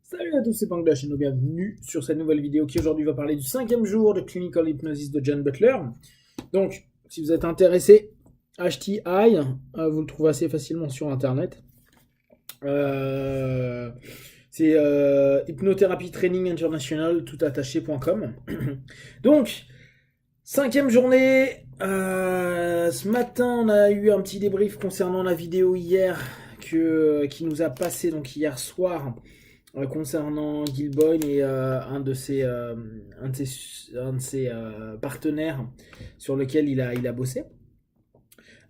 Salut à tous, c'est Pangdash et bienvenue sur cette nouvelle vidéo qui aujourd'hui va parler du 5e jour de Clinical Hypnosis de John Butler. Donc, si vous êtes intéressé, HTI, vous le trouvez assez facilement sur internet. Euh, c'est Hypnothérapie Training International toutattaché.com. Donc, 5e journée. Ce matin, on a eu un petit débrief concernant la vidéo hier qui nous a passé donc hier soir concernant Gilboyne et un de ses partenaires sur lequel il a bossé.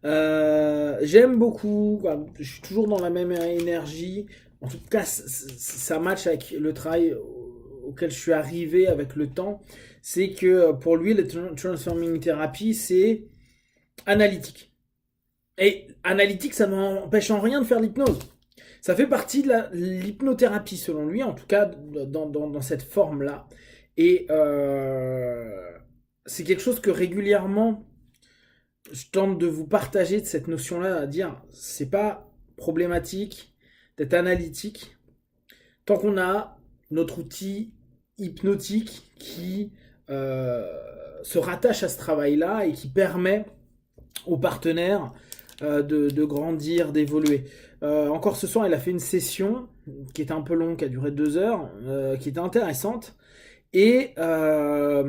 J'aime beaucoup, je suis toujours dans la même énergie. En tout cas, ça match avec le travail auquel je suis arrivé avec le temps. C'est que pour lui, le Transforming Therapy, c'est analytique. Et analytique, ça n'empêche en rien de faire l'hypnose. Ça fait partie de l'hypnothérapie, selon lui, en tout cas dans cette forme-là. Et c'est quelque chose que régulièrement, je tente de vous partager de cette notion-là, à dire, c'est pas problématique d'être analytique tant qu'on a notre outil hypnotique qui se rattache à ce travail-là et qui permet aux partenaires de grandir, d'évoluer. Encore ce soir, il a fait une session qui était un peu longue, qui a duré 2 heures, qui était intéressante. Et à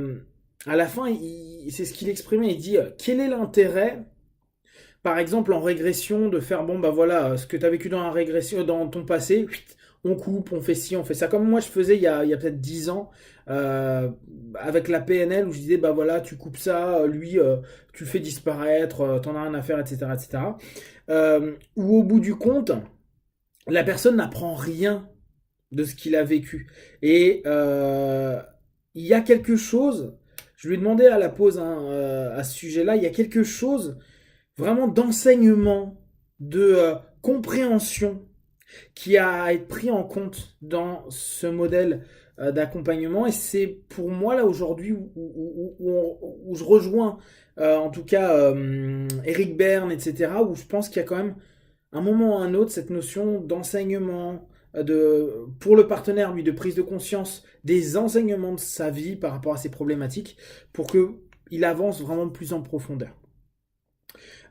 la fin, c'est ce qu'il exprimait. Il dit quel est l'intérêt, par exemple en régression, de faire bon bah voilà ce que tu as vécu dans la régression, dans ton passé, on coupe, on fait ci, on fait ça. Comme moi je faisais il y a peut-être 10 ans avec la PNL où je disais bah voilà tu coupes ça, lui tu le fais disparaître, t'en as rien à faire, etc. etc. Où au bout du compte, la personne n'apprend rien de ce qu'il a vécu. Et il y a quelque chose, je lui ai demandé à la pause hein, à ce sujet-là, il y a quelque chose vraiment d'enseignement, de compréhension qui a à être pris en compte dans ce modèle d'accompagnement. Et c'est pour moi là aujourd'hui où je rejoins en tout cas Eric Berne, etc., où je pense qu'il y a quand même un moment ou un autre cette notion d'enseignement, pour le partenaire, lui, de prise de conscience des enseignements de sa vie par rapport à ses problématiques, pour qu'il avance vraiment plus en profondeur.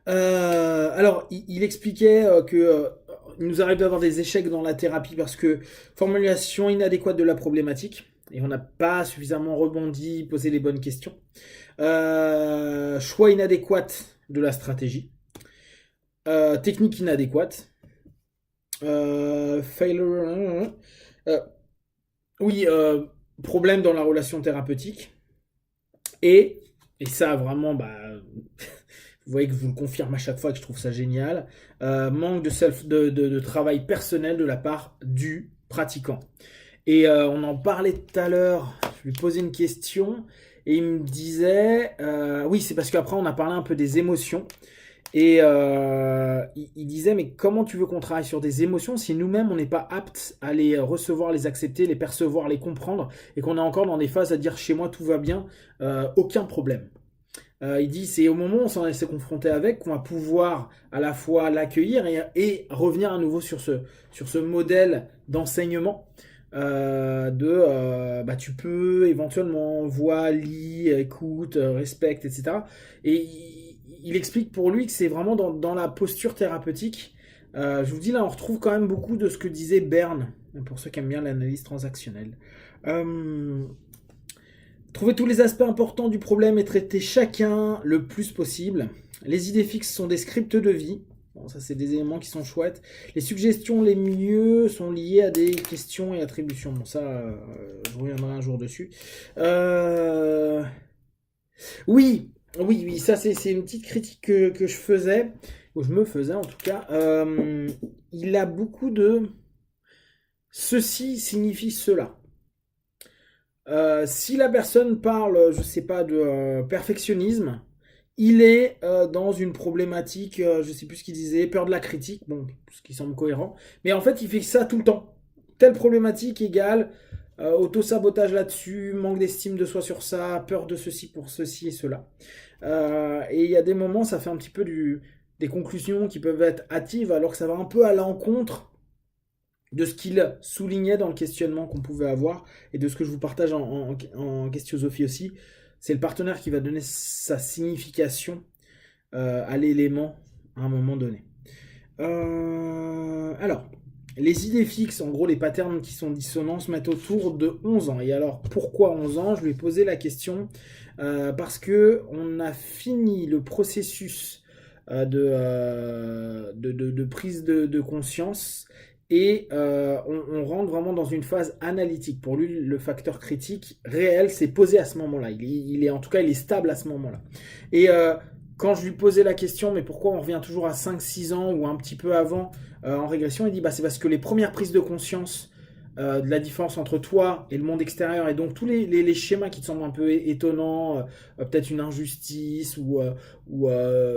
Alors, il expliquait que il nous arrive d'avoir des échecs dans la thérapie parce que formulation inadéquate de la problématique et on n'a pas suffisamment rebondi, posé les bonnes questions. Choix inadéquat de la stratégie. Technique inadéquate. Failure. euh, oui, problème dans la relation thérapeutique. Et, et ça, vraiment, bah, vous voyez que je vous le confirme à chaque fois que je trouve ça génial. Manque de travail personnel de la part du pratiquant. Et on en parlait tout à l'heure. Je lui posais une question et il me disait, oui, c'est parce qu'après on a parlé un peu des émotions. Et il disait, mais comment tu veux qu'on travaille sur des émotions si nous-mêmes on n'est pas aptes à les recevoir, les accepter, les percevoir, les comprendre, et qu'on est encore dans des phases à dire chez moi tout va bien, aucun problème. Il dit c'est au moment où on s'en s'est confronté avec qu'on va pouvoir à la fois l'accueillir et revenir à nouveau sur ce modèle d'enseignement bah, tu peux éventuellement vois, lis, écoute, respecte, etc. Et il explique pour lui que c'est vraiment dans la posture thérapeutique. Je vous dis là, on retrouve quand même beaucoup de ce que disait Berne, pour ceux qui aiment bien l'analyse transactionnelle. Trouver tous les aspects importants du problème et traiter chacun le plus possible. Les idées fixes sont des scripts de vie. Bon, ça, c'est des éléments qui sont chouettes. Les suggestions les mieux sont liées à des questions et attributions. Bon, ça, je reviendrai un jour dessus. Oui, oui, oui, ça, c'est une petite critique que je faisais, ou je me faisais en tout cas. Il a beaucoup de ceci signifie cela. Si la personne parle, je sais pas, de perfectionnisme, il est dans une problématique, je sais plus ce qu'il disait, peur de la critique, bon, ce qui semble cohérent, mais en fait il fait ça tout le temps. Telle problématique égale auto-sabotage là-dessus, manque d'estime de soi sur ça, peur de ceci pour ceci et cela. Et il y a des moments, ça fait un petit peu des conclusions qui peuvent être hâtives, alors que ça va un peu à l'encontre de ce qu'il soulignait dans le questionnement qu'on pouvait avoir et de ce que je vous partage en questiosophie aussi. C'est le partenaire qui va donner sa signification à l'élément à un moment donné. Alors, les idées fixes, en gros les patterns qui sont dissonants, se mettent autour de 11 ans. Et alors, pourquoi 11 ans? Je lui ai posé la question parce que on a fini le processus de prise de conscience et on rentre vraiment dans une phase analytique. Pour lui, le facteur critique réel s'est posé à ce moment-là. Il est en tout cas, il est stable à ce moment-là. Et quand je lui posais la question, mais pourquoi on revient toujours à 5-6 ans ou un petit peu avant en régression, il dit bah, c'est parce que les premières prises de conscience de la différence entre toi et le monde extérieur, et donc tous les schémas qui te semblent un peu étonnants, peut-être une injustice ou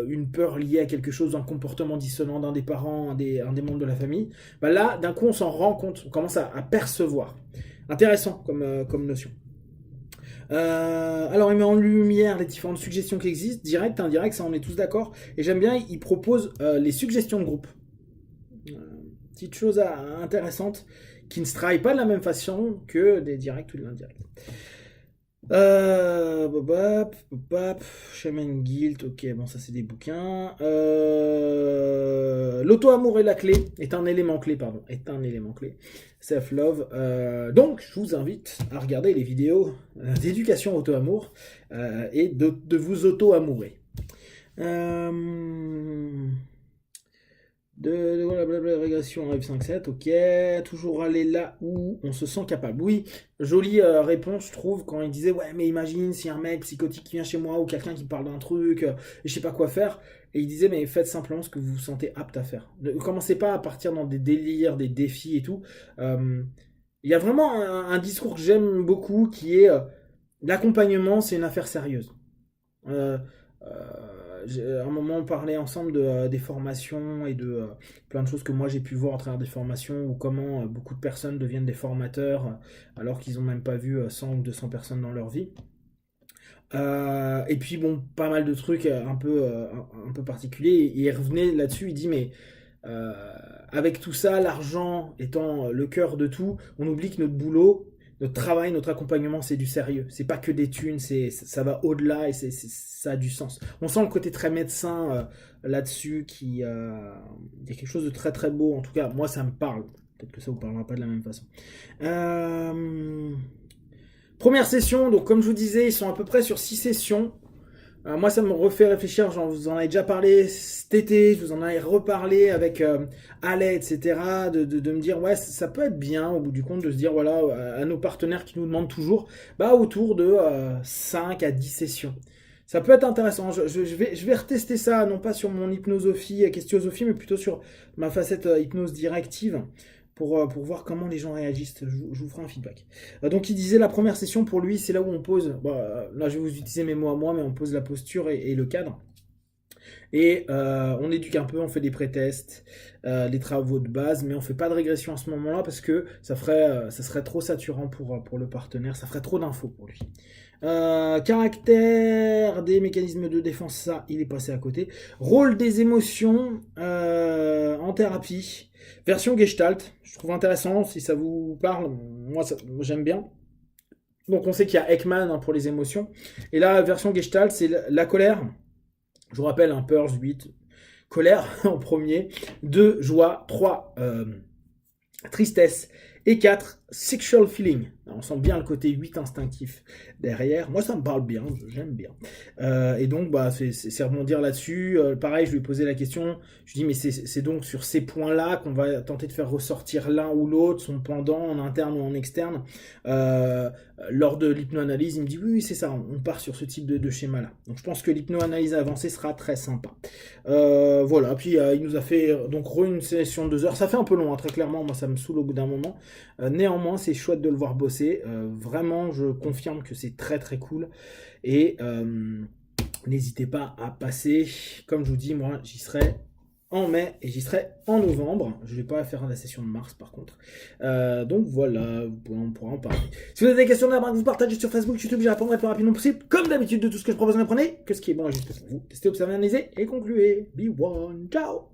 une peur liée à quelque chose, un comportement dissonant d'un des parents, un des membres de la famille, bah là, d'un coup, on s'en rend compte, on commence à percevoir. Intéressant comme notion. Alors il met en lumière les différentes suggestions qui existent, direct, indirect, ça on est tous d'accord. Et j'aime bien, il propose les suggestions de groupe. Petite chose intéressante qui ne se travaille pas de la même façon que des directs ou de l'indirect. Shaman Guilt, ok, bon ça c'est des bouquins. L'auto-amour est la clé, est un élément clé. Self-love. Donc je vous invite à regarder les vidéos d'éducation auto-amour et de vous auto-amourer. Blablabla, régression Rêve 5-7, ok. Toujours aller là où on se sent capable. Oui, jolie réponse, je trouve, quand il disait ouais, mais imagine si un mec psychotique qui vient chez moi ou quelqu'un qui parle d'un truc et je sais pas quoi faire. Et il disait mais faites simplement ce que vous vous sentez apte à faire. Ne commencez pas à partir dans des délires, des défis et tout. Il y a vraiment un discours que j'aime beaucoup qui est l'accompagnement, c'est une affaire sérieuse. À un moment on parlait ensemble des formations et de plein de choses que moi j'ai pu voir à travers des formations ou comment beaucoup de personnes deviennent des formateurs alors qu'ils n'ont même pas vu 100 ou 200 personnes dans leur vie. Et puis bon, pas mal de trucs un peu particuliers. Et il revenait là-dessus, il dit mais avec tout ça, l'argent étant le cœur de tout, on oublie que notre boulot, notre travail, notre accompagnement, c'est du sérieux. C'est pas que des thunes, ça va au-delà et ça a du sens. On sent le côté très médecin là-dessus, il y a quelque chose de très très beau. En tout cas, moi, ça me parle. Peut-être que ça vous parlera pas de la même façon. Première session, donc comme je vous disais, ils sont à peu près sur 6 sessions. Moi, ça me refait réfléchir, j'en vous en ai déjà parlé cet été, je vous en ai reparlé avec Ale, etc., de me dire, ouais, ça peut être bien, au bout du compte, de se dire, voilà, à nos partenaires qui nous demandent toujours, bah, autour de 5 à 10 sessions. Ça peut être intéressant, je vais retester ça, non pas sur mon hypnosophie, questiosophie, mais plutôt sur ma facette hypnose directive, pour voir comment les gens réagissent. Je vous ferai un feedback. Donc il disait la première session pour lui, c'est là où on pose, là je vais vous utiliser mes mots à moi, mais on pose la posture et le cadre. Et on éduque un peu, on fait des pré-tests, des travaux de base, mais on fait pas de régression à ce moment-là parce que ça serait trop saturant pour le partenaire, ça ferait trop d'infos pour lui. Caractère des mécanismes de défense, ça, il est passé à côté. Rôle des émotions en thérapie. Version Gestalt, je trouve intéressant, si ça vous parle, moi j'aime bien. Donc on sait qu'il y a Ekman pour les émotions. Et là, version Gestalt, c'est la colère. Je vous rappelle, un Purge 8, colère en premier, 2, joie, 3, tristesse, et 4, sexual feeling. Alors, on sent bien le côté 8 instinctif derrière. Moi, ça me parle bien, j'aime bien. Et donc, bah, c'est rebondir là-dessus. Pareil, je lui ai posé la question. Je lui ai dit, mais c'est donc sur ces points-là qu'on va tenter de faire ressortir l'un ou l'autre, son pendant, en interne ou en externe. Lors de l'hypnoanalyse, il me dit, oui, c'est ça, on part sur ce type de schéma-là. Donc, je pense que l'hypnoanalyse avancée sera très sympa. Voilà, puis il nous a fait donc une session de 2 heures. Ça fait un peu long, hein, très clairement, moi ça me saoule au bout d'un moment. Néanmoins, c'est chouette de le voir bosser. Vraiment, je confirme que c'est très très cool. Et n'hésitez pas à passer. Comme je vous dis, moi j'y serai en mai et j'y serai en novembre. Je ne vais pas faire la session de mars par contre. Donc voilà, on pourra en parler. Si vous avez des questions de la marque, vous partagez sur Facebook, YouTube, j'y répondrai le plus rapidement possible. Comme d'habitude, de tout ce que je propose, en apprenez que ce qui est bon et juste pour vous. Testez, observez, analysez et concluez. Be one. Ciao.